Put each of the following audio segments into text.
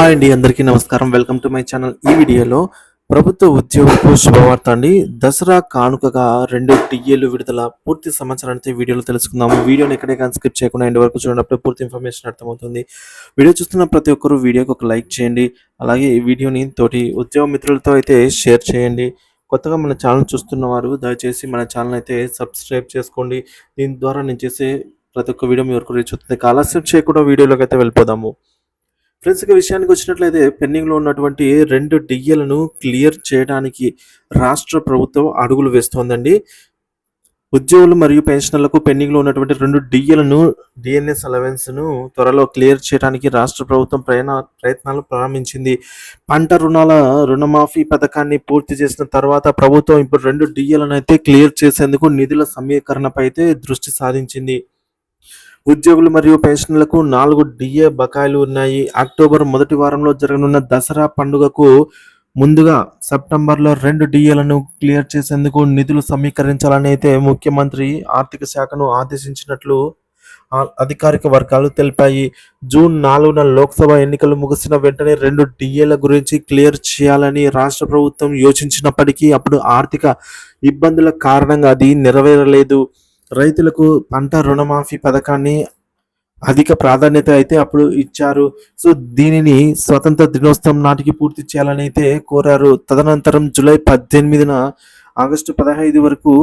Hi అండి, అందరికీ నమస్కారం. Welcome to my channel. ఈ వీడియోలో ప్రభుత్వ ఉద్యోగులకు శుభవార్త అండి. దసరా కానుకగా 2 టీఏలు విడుదల. పూర్తి సమాచారం అయితే వీడియోలో తెలుసుకుందాము. వీడియోని ఎక్కడే కానీ స్కిప్ చేయకుండా ఎండ్ వరకు చూడనప్పుడు పూర్తి ఇన్ఫర్మేషన్ అర్థమవుతుంది. వీడియో చూస్తున్న ప్రతి ఒక్కరూ వీడియోకి ఒక లైక్ చేయండి. అలాగే ఈ వీడియోని తోటి ఉద్యోగ మిత్రులతో అయితే షేర్ చేయండి. కొత్తగా మన ఛానల్ చూస్తున్న వారు దయచేసి మన ఛానల్ అయితే సబ్స్క్రైబ్ చేసుకోండి. దీని ద్వారా నేను చేసే ప్రతి ఒక్క వీడియో మీ వరకు రీచ్ అవుతుంది. ఆలస్యం చేయకుండా వీడియోలోకి అయితే వెళ్ళిపోదాము. ఫ్రెండ్స్, ఇక విషయానికి వచ్చినట్లయితే పెండింగ్లో ఉన్నటువంటి 2 డిఏలను క్లియర్ చేయడానికి రాష్ట్ర ప్రభుత్వం అడుగులు వేస్తోందండి. ఉద్యోగులు మరియు పెన్షనర్లకు పెండింగ్లో ఉన్నటువంటి 2 డిఏలను డిఎన్ఎస్ అలవెన్స్ను త్వరలో క్లియర్ చేయడానికి రాష్ట్ర ప్రభుత్వం ప్రయత్నాలు ప్రారంభించింది. పంట రుణమాఫీ పథకాన్ని పూర్తి చేసిన తర్వాత ప్రభుత్వం ఇప్పుడు 2 డిఏలను అయితే క్లియర్ చేసేందుకు నిధుల సమీకరణపై అయితే దృష్టి సాధించింది. ఉద్యోగులు మరియు పెన్షన్లకు 4 డిఏ బకాయిలు ఉన్నాయి. అక్టోబర్ మొదటి వారంలో జరగనున్న దసరా పండుగకు ముందుగా సెప్టెంబర్లో 2 డిఏలను క్లియర్ చేసేందుకు నిధులు సమీకరించాలని అయితే ముఖ్యమంత్రి ఆర్థిక శాఖను ఆదేశించినట్లు అధికారిక వర్గాలు తెలిపాయి. జూన్ 4న లోక్సభ ఎన్నికలు ముగిసిన వెంటనే 2 డిఏల గురించి క్లియర్ చేయాలని రాష్ట్ర ప్రభుత్వం యోచించినప్పటికీ అప్పుడు ఆర్థిక ఇబ్బందుల కారణంగా అది నెరవేరలేదు. రైతులకు పంట రుణమాఫీ పథకాన్ని అధిక ప్రాధాన్యత అయితే అప్పుడు ఇచ్చారు. సో దీనిని స్వతంత్ర దినోత్సవం నాటికి పూర్తి చేయాలని అయితే కోరారు. తదనంతరం జూలై 18న ఆగస్టు 15 వరకు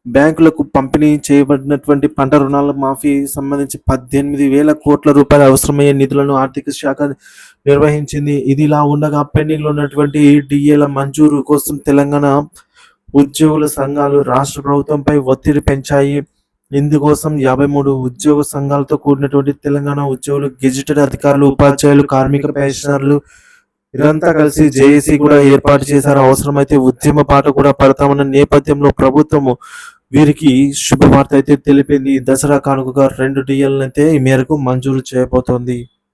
బ్యాంకులకు పంపిణీ చేయబడినటువంటి పంట రుణాల మాఫీ సంబంధించి 18,000 కోట్ల రూపాయల అవసరమయ్యే నిధులను ఆర్థిక శాఖ నిర్వహించింది. ఇది ఇలా ఉండగా పెండింగ్లో ఉన్నటువంటి డిఏల మంజూరు కోసం తెలంగాణ ఉద్యోగుల సంఘాలు రాష్ట్ర ప్రభుత్వంపై ఒత్తిడి పెంచాయి. ఇందుకోసం 53 ఉద్యోగ సంఘాలతో కూడినటువంటి తెలంగాణ ఉద్యోగులు, గెజిటెడ్ అధికారులు, ఉపాధ్యాయులు, కార్మిక పెన్షనర్లు ఇదంతా కలిసి జేఏసీ కూడా ఏర్పాటు చేశారు. అవసరమైతే ఉద్యమ పాట కూడా పడతామన్న నేపథ్యంలో ప్రభుత్వము వీరికి శుభవార్త అయితే తెలిపింది. దసరా కానుకగా 2 డిఏలను అయితే ఈ మేరకు మంజూరు చేయబోతోంది.